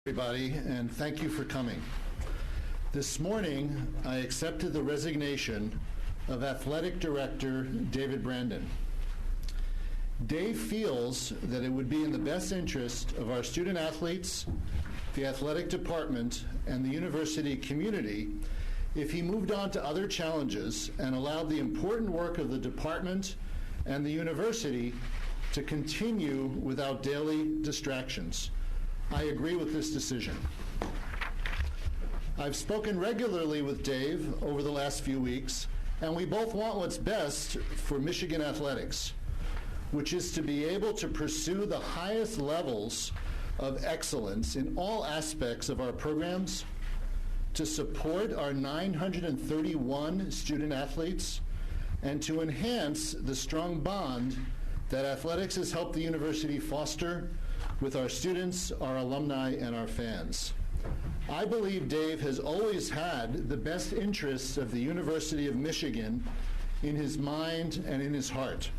Everybody, and thank you for coming. This morning, I accepted the resignation of Athletic Director David Brandon. Dave feels that it would be in the best interest of our student athletes, the athletic department, and the university community if he moved on to other challenges and allowed the important work of the department and the university to continue without daily distractions. I agree with this decision. I've spoken regularly with Dave over the last few weeks, and we both want what's best for Michigan athletics, which is to be able to pursue the highest levels of excellence in all aspects of our programs, to support our 931 student athletes, and to enhance the strong bond that athletics has helped the university foster with our students, our alumni, and our fans. I believe Dave has always had the best interests of the University of Michigan in his mind and in his heart.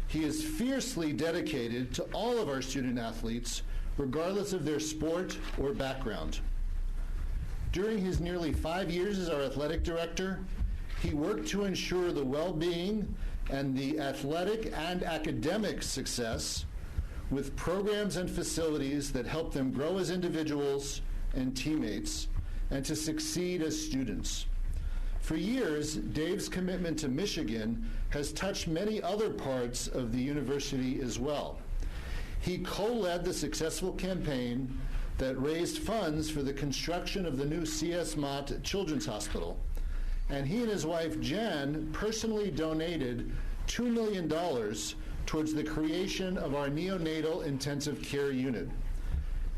He is fiercely dedicated to all of our student athletes, regardless of their sport or background. During his nearly 5 years as our athletic director, he worked to ensure the well-being and the athletic and academic success with programs and facilities that help them grow as individuals and teammates and to succeed as students. For years, Dave's commitment to Michigan has touched many other parts of the university as well. He co-led the successful campaign that raised funds for the construction of the new C.S. Mott Children's Hospital, and he and his wife Jen personally donated $2 million towards the creation of our neonatal intensive care unit.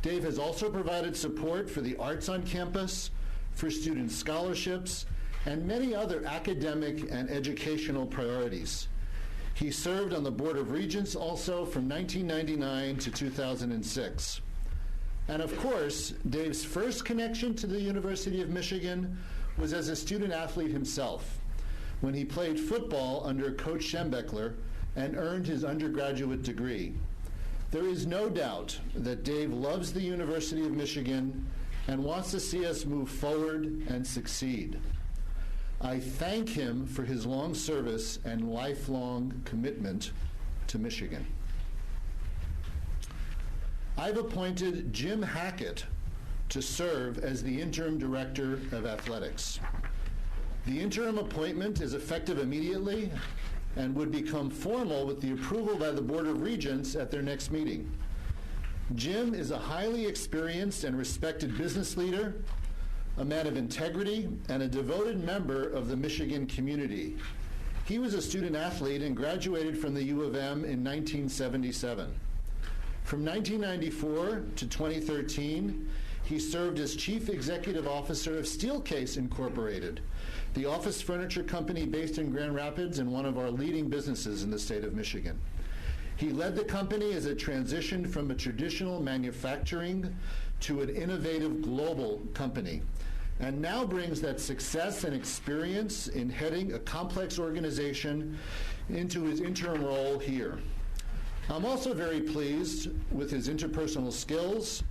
Dave has also provided support for the arts on campus, for student scholarships, and many other academic and educational priorities. He served on the Board of Regents also from 1999 to 2006. And of course, Dave's first connection to the University of Michigan was as a student athlete himself, when he played football under Coach Schembechler and earned his undergraduate degree. There is no doubt that Dave loves the University of Michigan and wants to see us move forward and succeed. I thank him for his long service and lifelong commitment to Michigan. I've appointed Jim Hackett to serve as the interim director of athletics. The interim appointment is effective immediately and would become formal with the approval by the Board of Regents at their next meeting. Jim is a highly experienced and respected business leader, a man of integrity, and a devoted member of the Michigan community. He was a student athlete and graduated from the U of M in 1977. From 1994 to 2013, he served as Chief Executive Officer of Steelcase Incorporated, the office furniture company based in Grand Rapids and one of our leading businesses in the state of Michigan. He led the company as it transitioned from a traditional manufacturing to an innovative global company, and now brings that success and experience in heading a complex organization into his interim role here. I'm also very pleased with his interpersonal skills,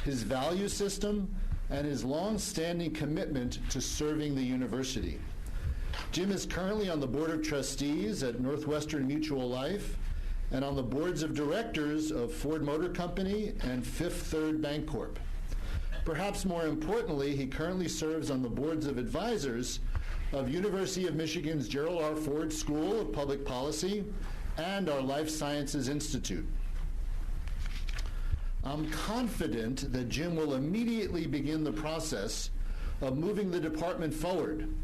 his value system, and his long-standing commitment to serving the university. Jim is currently on the Board of Trustees at Northwestern Mutual Life and on the boards of directors of Ford Motor Company and Fifth Third Bancorp. Perhaps more importantly, he currently serves on the boards of advisors of University of Michigan's Gerald R. Ford School of Public Policy and our Life Sciences Institute. I'm confident that Jim will immediately begin the process of moving the department forward,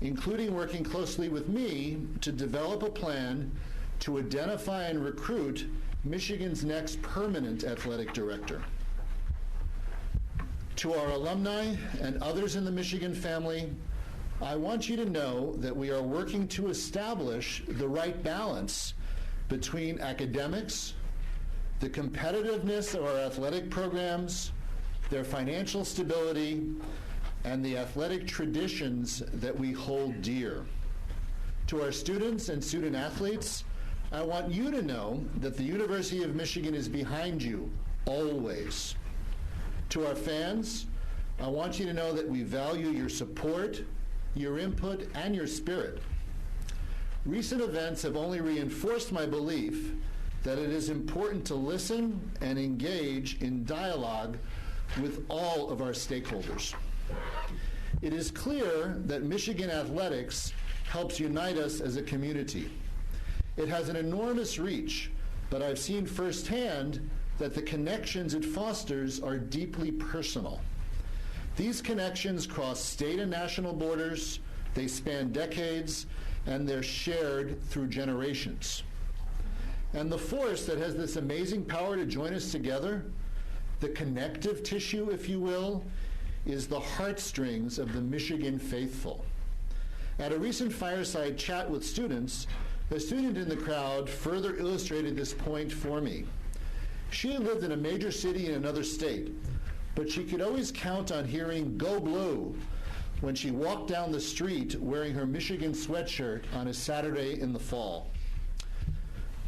including working closely with me to develop a plan to identify and recruit Michigan's next permanent athletic director. To our alumni and others in the Michigan family, I want you to know that we are working to establish the right balance between academics, the competitiveness of our athletic programs, their financial stability, and the athletic traditions that we hold dear. To our students and student athletes, I want you to know that the University of Michigan is behind you, always. To our fans, I want you to know that we value your support, your input, and your spirit. Recent events have only reinforced my belief that it is important to listen and engage in dialogue with all of our stakeholders. It is clear that Michigan athletics helps unite us as a community. It has an enormous reach, but I've seen firsthand that the connections it fosters are deeply personal. These connections cross state and national borders, they span decades, and they're shared through generations. And the force that has this amazing power to join us together, the connective tissue, if you will, is the heartstrings of the Michigan faithful. At a recent fireside chat with students, a student in the crowd further illustrated this point for me. She had lived in a major city in another state, but she could always count on hearing "Go Blue" when she walked down the street wearing her Michigan sweatshirt on a Saturday in the fall.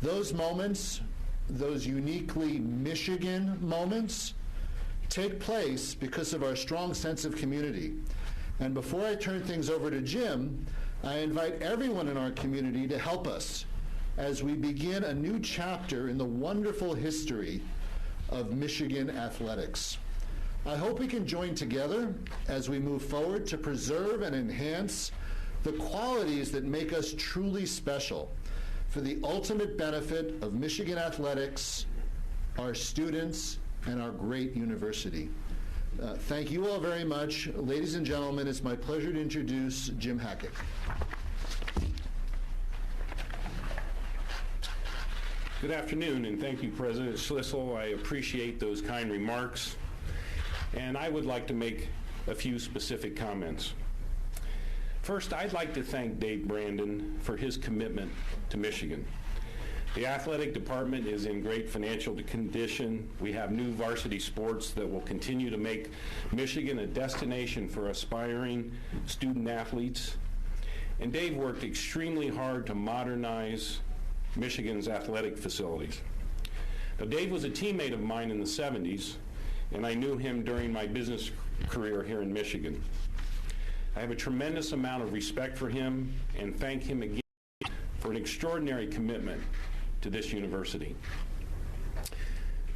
Those moments, those uniquely Michigan moments, take place because of our strong sense of community. And before I turn things over to Jim, I invite everyone in our community to help us as we begin a new chapter in the wonderful history of Michigan athletics. I hope we can join together as we move forward to preserve and enhance the qualities that make us truly special for the ultimate benefit of Michigan athletics, our students, and our great university. Thank you all very much. Ladies and gentlemen, it's my pleasure to introduce Jim Hackett. Good afternoon, and thank you, President Schlissel. I appreciate those kind remarks, and I would like to make a few specific comments. First, I'd like to thank Dave Brandon for his commitment to Michigan. The athletic department is in great financial condition. We have new varsity sports that will continue to make Michigan a destination for aspiring student athletes. And Dave worked extremely hard to modernize Michigan's athletic facilities. Now, Dave was a teammate of mine in the 70s, and I knew him during my business career here in Michigan. I have a tremendous amount of respect for him and thank him again for an extraordinary commitment to this university.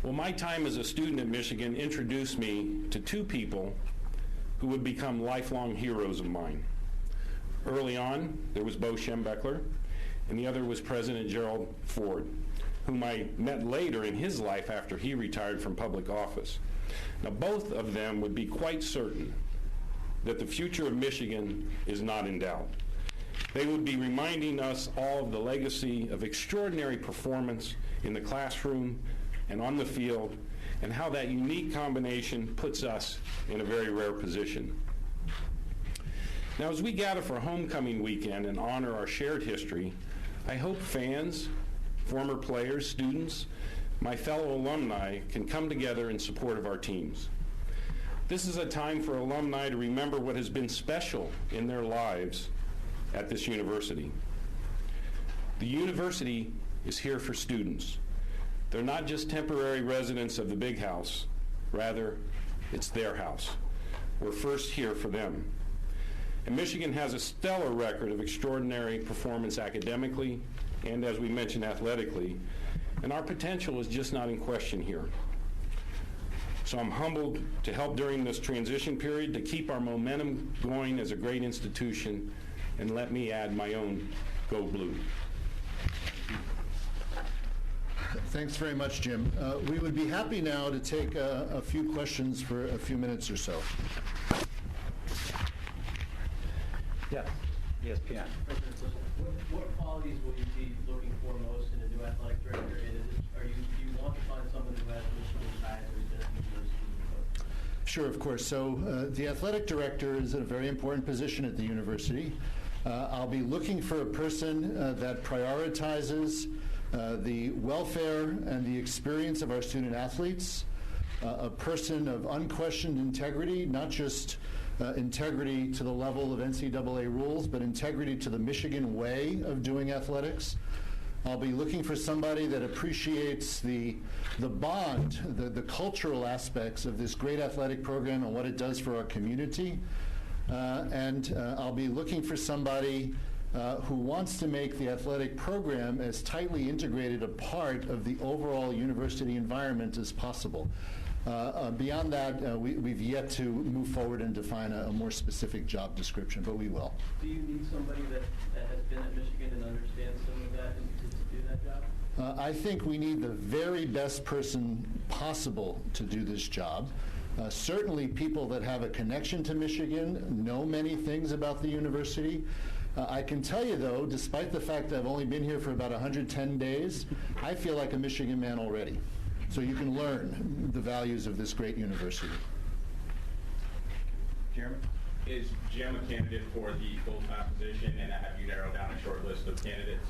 Well, my time as a student at Michigan introduced me to two people who would become lifelong heroes of mine. Early on, there was Bo Schembechler, and the other was President Gerald Ford, whom I met later in his life after he retired from public office. Now, both of them would be quite certain that the future of Michigan is not in doubt. They would be reminding us all of the legacy of extraordinary performance in the classroom and on the field, and how that unique combination puts us in a very rare position. Now, as we gather for homecoming weekend and honor our shared history, I hope fans, former players, students, my fellow alumni can come together in support of our teams. This is a time for alumni to remember what has been special in their lives at this university. The university is here for students. They're not just temporary residents of the big house. Rather, it's their house. We're first here for them. And Michigan has a stellar record of extraordinary performance academically and, as we mentioned, athletically. And our potential is just not in question here. So I'm humbled to help during this transition period to keep our momentum going as a great institution, and let me add my own Go Blue. Thanks very much, Jim. We would be happy now to take a few questions for a few minutes or so. Yes, ESPN. What qualities will you be looking for most in a new athletic director? Do you want to find someone who has Michigan ties or is that university? Sure, of course. So the athletic director is a very important position at the university. I'll be looking for a person that prioritizes the welfare and the experience of our student athletes, a person of unquestioned integrity, not just integrity to the level of NCAA rules, but integrity to the Michigan way of doing athletics, I'll be looking for somebody that appreciates the bond, the cultural aspects of this great athletic program and what it does for our community. And I'll be looking for somebody who wants to make the athletic program as tightly integrated a part of the overall university environment as possible. Beyond that, we've yet to move forward and define a more specific job description, but we will. Do you need somebody that has been at Michigan and understands some of that and to do that job? I think we need the very best person possible to do this job. Certainly people that have a connection to Michigan, know many things about the university. I can tell you, though, despite the fact that I've only been here for about 110 days, I feel like a Michigan man already. So you can learn the values of this great university. Chairman? Is Jim a candidate for the full-time position, and have you narrowed down a short list of candidates?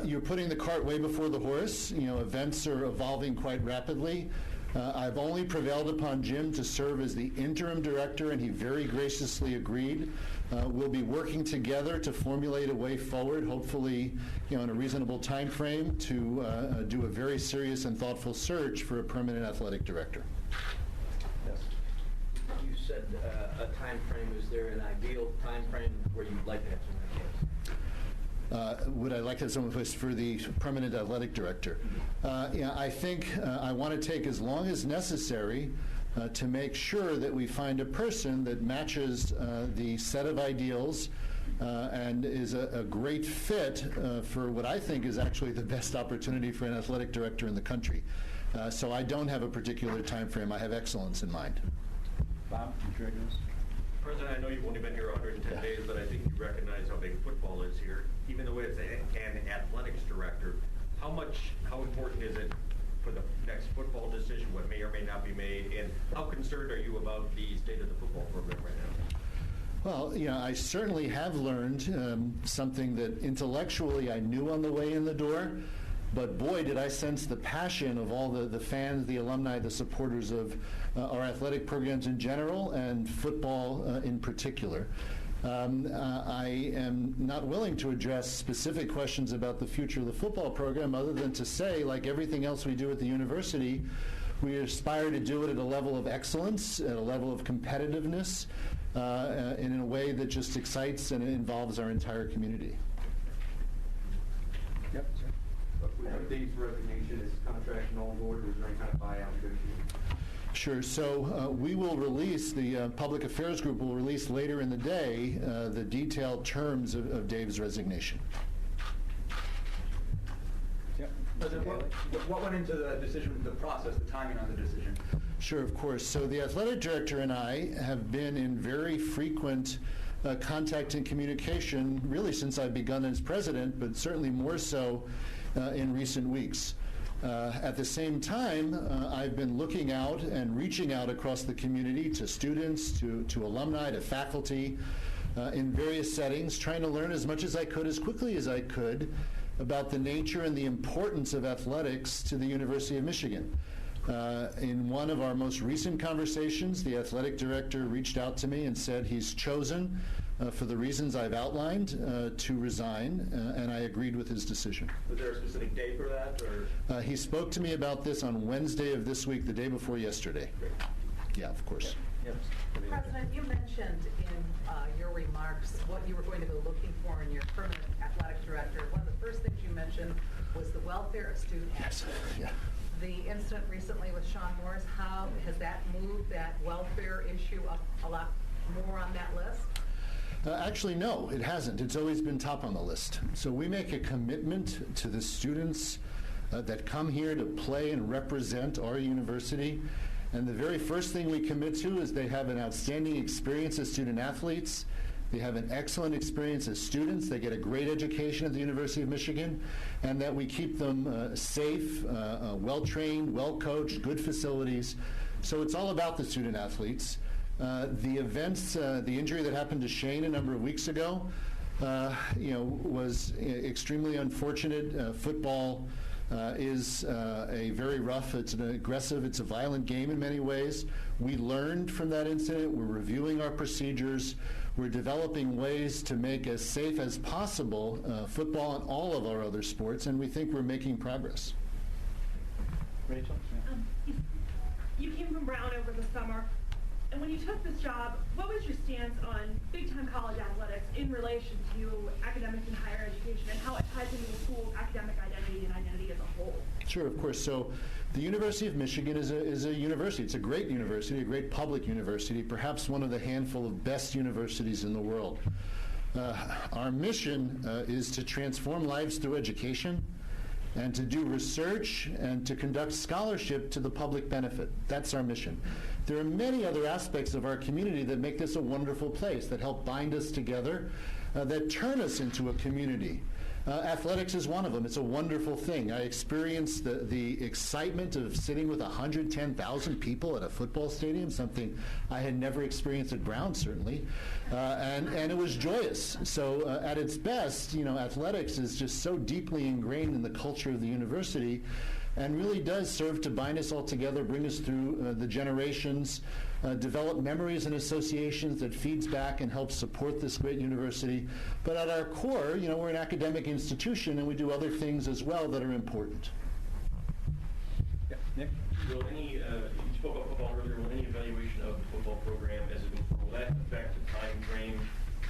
You're putting the cart way before the horse. You know, events are evolving quite rapidly. I've only prevailed upon Jim to serve as the interim director, and he very graciously agreed. We'll be working together to formulate a way forward, hopefully, you know, in a reasonable time frame, to do a very serious and thoughtful search for a permanent athletic director. Yes. You said a time frame. Is there an ideal time frame where you'd like to have someone in place? Would I like to have someone in place for the permanent athletic director? Yeah, I think I want to take as long as necessary to make sure that we find a person that matches the set of ideals and is a great fit for what I think is actually the best opportunity for an athletic director in the country. So I don't have a particular time frame. I have excellence in mind. Bob, you President, I know you've only been here 110 days, but I think you recognize how big football is here. Even though it's an athletics director, how important is it for the next football decision, what may or may not be made, and how concerned are you about the state of the football program right now? Well, you know, I certainly have learned something that intellectually I knew on the way in the door, but boy, did I sense the passion of all the fans, the alumni, the supporters of our athletic programs in general and football in particular. I am not willing to address specific questions about the future of the football program other than to say, like everything else we do at the university, we aspire to do it at a level of excellence, at a level of competitiveness, and in a way that just excites and involves our entire community. Yep, sir. We have Dave's resignation. Is his contract null and void, or is there any kind of buyout negotiation? Sure. So we will release, the Public Affairs Group will release later in the day the detailed terms of Dave's resignation. Yep. President, what went into the decision, the process, the timing on the decision? Sure, of course. So the athletic director and I have been in very frequent contact and communication really since I've begun as president, but certainly more so in recent weeks. At the same time, I've been looking out and reaching out across the community to students, to alumni, to faculty, in various settings, trying to learn as much as I could, as quickly as I could, about the nature and the importance of athletics to the University of Michigan. In one of our most recent conversations, the athletic director reached out to me and said he's chosen, for the reasons I've outlined, to resign, and I agreed with his decision. Was there a specific date for that, or? He spoke to me about this on Wednesday of this week, the day before yesterday. Great. Yeah, of course. Yep. President, you mentioned in your remarks what you were going to be looking for in your permanent athletic director. One of the first things you mentioned was the welfare of student athletes. Yeah. The incident recently with Sean Morris, how has that moved that welfare issue up a lot more on that list? Actually, no, it hasn't. It's always been top on the list. So we make a commitment to the students that come here to play and represent our university. And the very first thing we commit to is they have an outstanding experience as student athletes. They have an excellent experience as students. They get a great education at the University of Michigan. And that we keep them safe, well-trained, well-coached, good facilities. So it's all about the student athletes. The events, the injury that happened to Shane a number of weeks ago, was extremely unfortunate. Football is a very rough, it's an aggressive, it's a violent game in many ways. We learned from that incident. We're reviewing our procedures. We're developing ways to make as safe as possible football and all of our other sports, and we think we're making progress. Rachel? You came from Brown over the summer, and when you took this job, what was your stance on big-time college athletics in relation to academics in higher education and how it ties into the school's academic identity and identity as a whole? Sure, of course. So the University of Michigan is a university. It's a great university, a great public university, perhaps one of the handful of best universities in the world. Our mission is to transform lives through education and to do research and to conduct scholarship to the public benefit. That's our mission. There are many other aspects of our community that make this a wonderful place, that help bind us together, that turn us into a community. Athletics is one of them. It's a wonderful thing. I experienced the excitement of sitting with 110,000 people at a football stadium, something I had never experienced at Brown, certainly, and it was joyous. So at its best, athletics is just so deeply ingrained in the culture of the university and really does serve to bind us all together, bring us through the generations, develop memories and associations that feeds back and helps support this great university. But at our core, we're an academic institution, and we do other things as well that are important. Yeah, Nick? Will you spoke about football earlier, will any evaluation of the football program as it moves forward, will that affect the time frame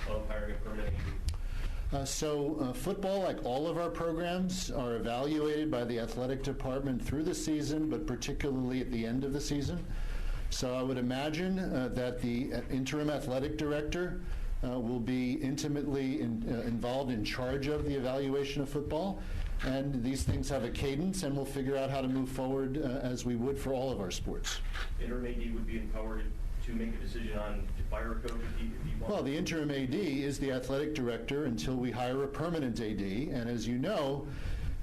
of hiring a permanent AD? Football, like all of our programs, are evaluated by the athletic department through the season, but particularly at the end of the season. So I would imagine that the interim athletic director will be intimately involved in charge of the evaluation of football. And these things have a cadence, and we'll figure out how to move forward as we would for all of our sports. Interim AD would be empowered to make a decision on to fire a coach if he wants? Well, the interim AD is the athletic director until we hire a permanent AD. And as you know,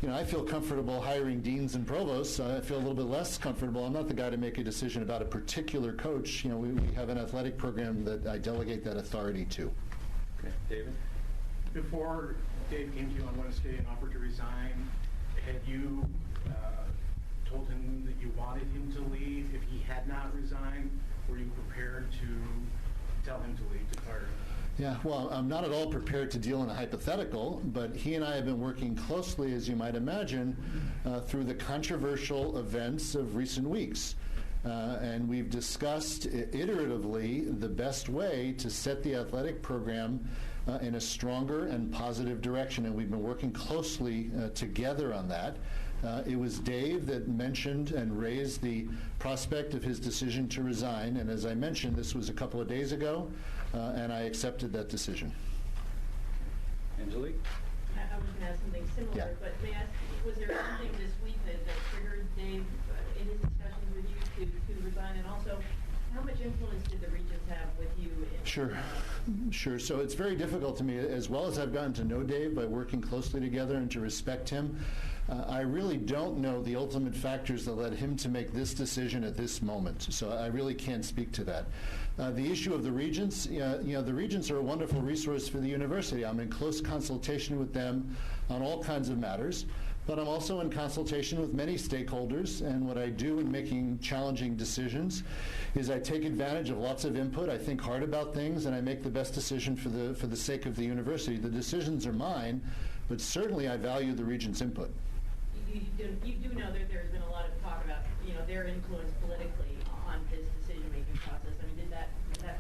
I feel comfortable hiring deans and provosts. I feel a little bit less comfortable. I'm not the guy to make a decision about a particular coach. We have an athletic program that I delegate that authority to. Okay, David? Before Dave came to you on Wednesday and offered to resign, had you told him that you wanted him to leave if he had not resigned? Were you prepared to tell him to leave, to fire him? Yeah, well, I'm not at all prepared to deal in a hypothetical, but he and I have been working closely, as you might imagine, through the controversial events of recent weeks. And we've discussed iteratively the best way to set the athletic program in a stronger and positive direction, and we've been working closely together on that. It was Dave that mentioned and raised the prospect of his decision to resign, and as I mentioned, this was a couple of days ago, and I accepted that decision. Angelique? I was going to ask something similar, Yeah. but may I ask, was there something this week that triggered Dave in his discussions with you to resign? And also, how much influence did the Regents have with you? Sure. So it's very difficult to me, as well as I've gotten to know Dave by working closely together and to respect him. I really don't know the ultimate factors that led him to make this decision at this moment. So I really can't speak to that. The issue of the Regents, the Regents are a wonderful resource for the university. I'm in close consultation with them on all kinds of matters. But I'm also in consultation with many stakeholders, and what I do in making challenging decisions is I take advantage of lots of input, I think hard about things, and I make the best decision for the sake of the university. The decisions are mine, but certainly I value the Regents' input. You do know that there's been a lot of talk about their influence politically on this decision-making process. I mean, did that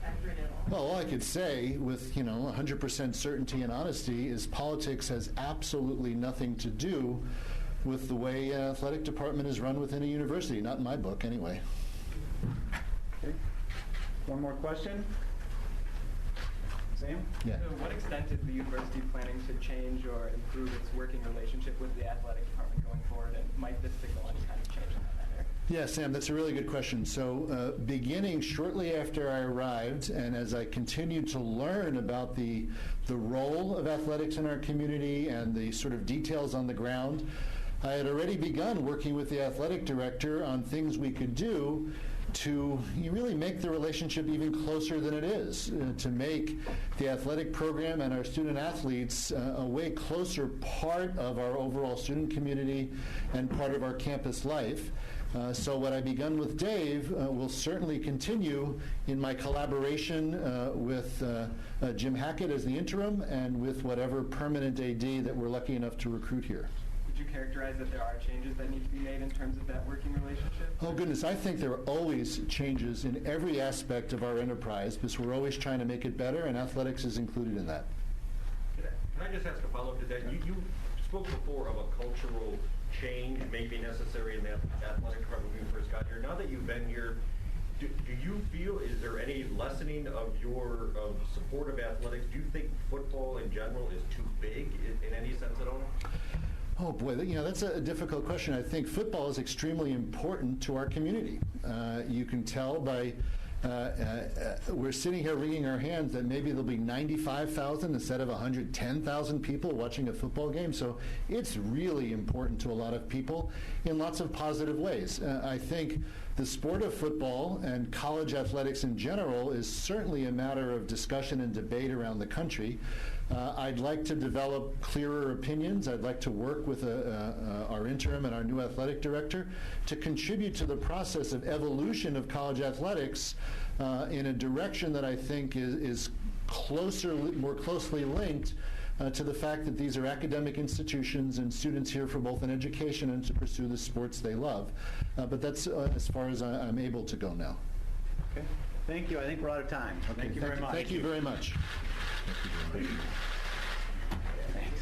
factor in at all? Well, all I could say with 100% certainty and honesty is politics has absolutely nothing to do with the way an athletic department is run within a university. Not in my book, anyway. Okay. One more question. Sam? Yeah. To what extent is the university planning to change or improve its working relationship with the athletic department going forward, and might this signal any kind of change in that matter? Yeah, Sam, that's a really good question. So beginning shortly after I arrived, and as I continued to learn about the role of athletics in our community and the sort of details on the ground, I had already begun working with the athletic director on things we could do to really make the relationship even closer than it is, to make the athletic program and our student athletes a way closer part of our overall student community and part of our campus life. So what I've begun with Dave will certainly continue in my collaboration with Jim Hackett as the interim and with whatever permanent AD that we're lucky enough to recruit here. Would you characterize that there are changes that need to be made in terms of that working relationship? Oh goodness, I think there are always changes in every aspect of our enterprise because we're always trying to make it better, and athletics is included in that. Can I just ask a follow-up to that? You spoke before of a cultural change may be necessary in the athletic department when you first got here. Now that you've been here, do you feel, is there any lessening of your support of athletics? Do you think football in general is too big in any sense at all? Oh boy, that's a difficult question. I think football is extremely important to our community. You can tell by we're sitting here wringing our hands that maybe there'll be 95,000 instead of 110,000 people watching a football game. So it's really important to a lot of people in lots of positive ways. I think the sport of football and college athletics in general is certainly a matter of discussion and debate around the country. I'd like to develop clearer opinions. I'd like to work with our interim and our new athletic director to contribute to the process of evolution of college athletics in a direction that I think is more closely linked to the fact that these are academic institutions and students here for both an education and to pursue the sports they love. But that's as far as I'm able to go now. Okay. Thank you. I think we're out of time. Okay, Thank you very much. Thank you very much. Thanks.